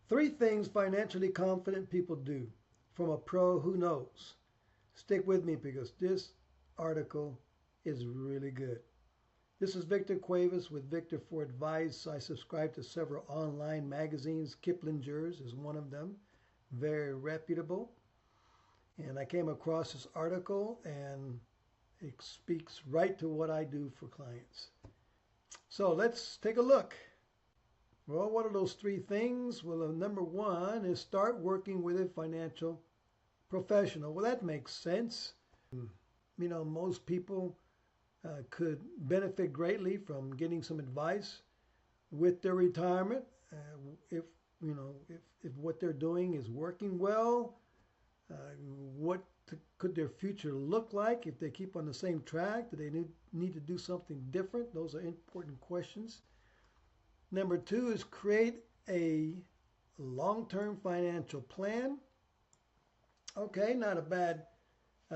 Three things financially confident people do from a pro who knows. Stick with me because this article is really good. This is Victor Cuevas with Victor for Advice. I subscribe to several online magazines. Kiplinger's is one of them, very reputable. And I came across this article and it speaks right to what I do for clients. So let's take a look. Well, what are those three things? Well, number one is start working with a financial professional. Well, that makes sense. Most people could benefit greatly from getting some advice with their retirement. If what they're doing is working well, what could their future look like if they keep on the same track? Do they need to do something different? Those are important questions. Number two is create a long-term financial plan. Okay, not a bad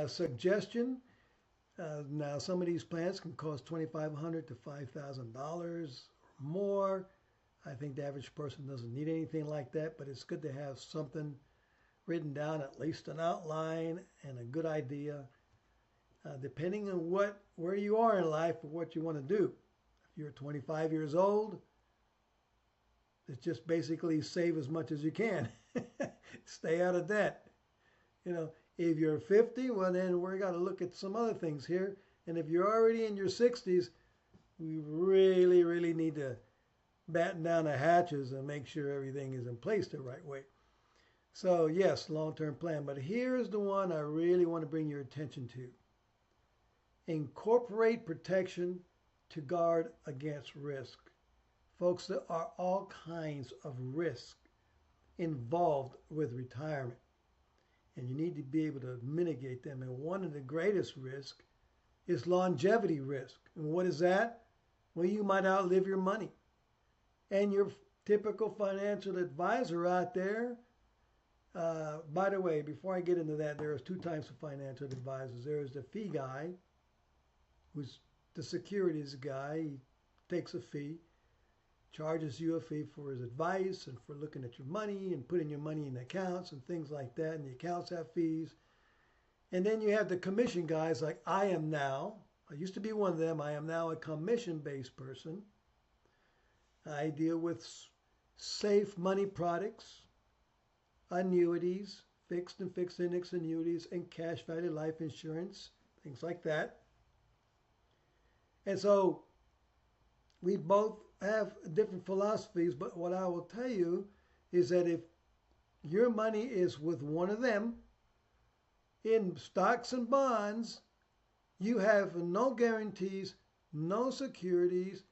suggestion. Now, some of these plans can cost $2,500 to $5,000 or more. I think the average person doesn't need anything like that, but it's good to have something written down, at least an outline and a good idea, depending on where you are in life or what you want to do. If you're 25 years old, it's just basically save as much as you can. Stay out of debt. If you're 50, well, then we're got to look at some other things here. And if you're already in your 60s, we really, really need to batten down the hatches and make sure everything is in place the right way. So yes, long-term plan. But here's the one I really want to bring your attention to. Incorporate protection to guard against risk. Folks, there are all kinds of risk involved with retirement. And you need to be able to mitigate them. And one of the greatest risks is longevity risk. And what is that? Well, you might outlive your money. And your typical financial advisor out there, by the way, before I get into that, there's two types of financial advisors. There's the fee guy, who's the securities guy. He takes a fee, charges you a fee for his advice and for looking at your money and putting your money in accounts and things like that. And the accounts have fees. And then you have the commission guys like I am now. I used to be one of them. I am now a commission-based person. I deal with safe money products, annuities, fixed and fixed index annuities, and cash value life insurance, things like that. And so we both have different philosophies, but what I will tell you is that if your money is with one of them in stocks and bonds, you have no guarantees, no securities,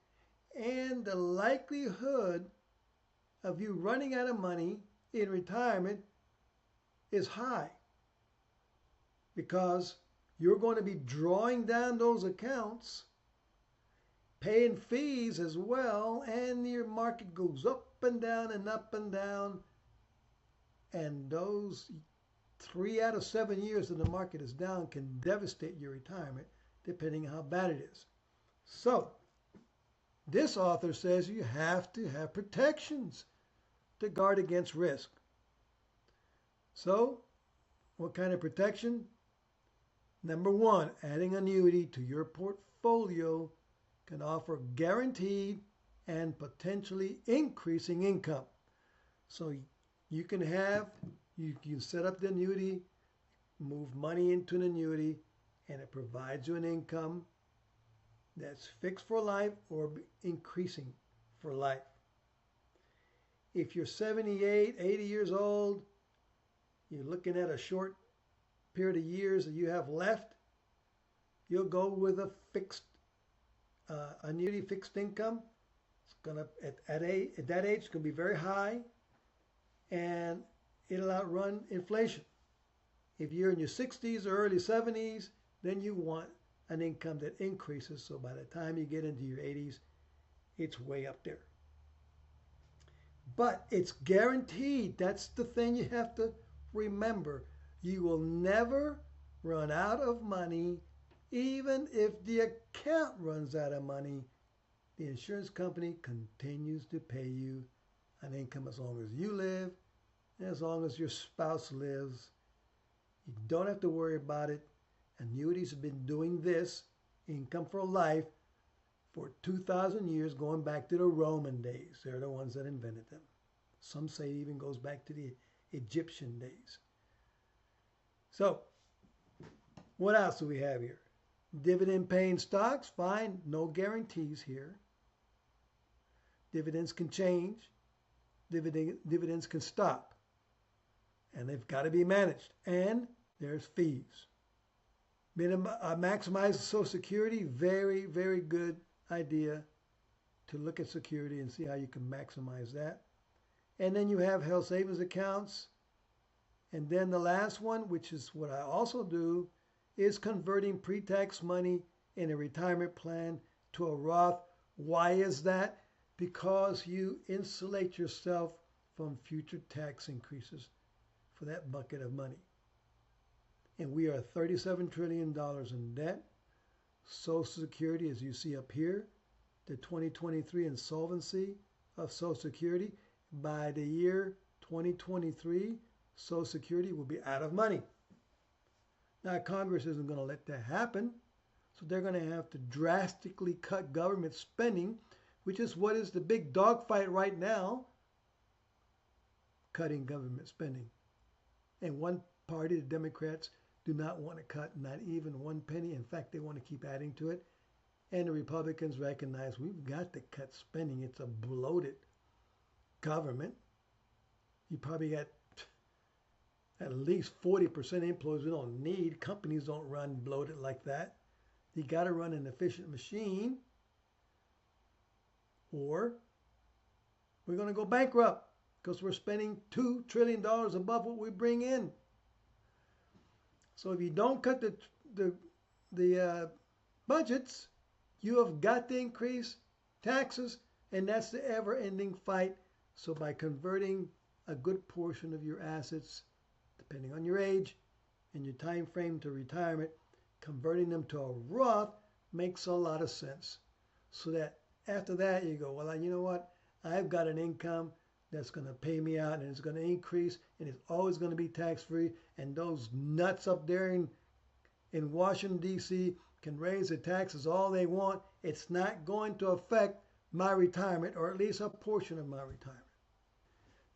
and the likelihood of you running out of money in retirement is high because you're going to be drawing down those accounts, paying fees as well, and your market goes up and down and up and down. And those 3 out of 7 years that the market is down can devastate your retirement depending on how bad it is. So, this author says you have to have protections to guard against risk. So, what kind of protection? Number one, adding annuity to your portfolio can offer guaranteed and potentially increasing income. So you can set up the annuity, move money into an annuity, and it provides you an income that's fixed for life or increasing for life. If you're 78, 80 years old, you're looking at a short period of years that you have left, you'll go with a fixed annuity, fixed income. It's gonna at that age, it's gonna be very high, and it'll outrun inflation. If you're in your 60s or early 70s, then you want an income that increases. So by the time you get into your 80s, it's way up there. But it's guaranteed. That's the thing you have to remember. You will never run out of money. Even if the account runs out of money, the insurance company continues to pay you an income as long as you live and as long as your spouse lives. You don't have to worry about it. Annuities have been doing this, income for life, for 2,000 years, going back to the Roman days. They're the ones that invented them. Some say it even goes back to the Egyptian days. So, what else do we have here? Dividend paying stocks, fine, no guarantees here. Dividends can change. Dividends can stop. And they've got to be managed. And there's fees. Maximize Social Security, very, very good idea to look at security and see how you can maximize that. And then you have health savings accounts. And then the last one, which is what I also do, is converting pre-tax money in a retirement plan to a Roth. Why is that? Because you insulate yourself from future tax increases for that bucket of money. And we are $37 trillion in debt. Social Security, as you see up here, the 2023 insolvency of Social Security. By the year 2023, Social Security will be out of money. Now, Congress isn't going to let that happen, so they're going to have to drastically cut government spending, which is what is the big dogfight right now, cutting government spending. And one party, the Democrats, do not want to cut not even one penny. In fact, they want to keep adding to it. And the Republicans recognize we've got to cut spending. It's a bloated government. You probably got at least 40% employees we don't need. Companies don't run bloated like that. You got to run an efficient machine, or we're going to go bankrupt because we're spending $2 trillion above what we bring in. So if you don't cut the budgets, you have got to increase taxes, and that's the ever-ending fight. So by converting a good portion of your assets, depending on your age and your time frame to retirement, converting them to a Roth makes a lot of sense. So that after that you go, well, you know what? I've got an income that's going to pay me out, and it's going to increase, and it's always going to be tax-free. And those nuts up there in Washington, D.C. can raise the taxes all they want. It's not going to affect my retirement, or at least a portion of my retirement.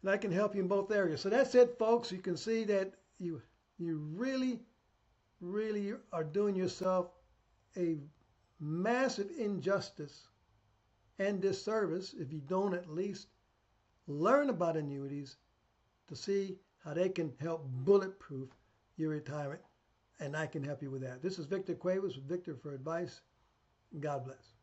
And I can help you in both areas. So that's it, folks. You can see that you really, really are doing yourself a massive injustice and disservice if you don't at least learn about annuities to see how they can help bulletproof your retirement. And I can help you with that. This is Victor Cuevas with Victor for Advice. God bless.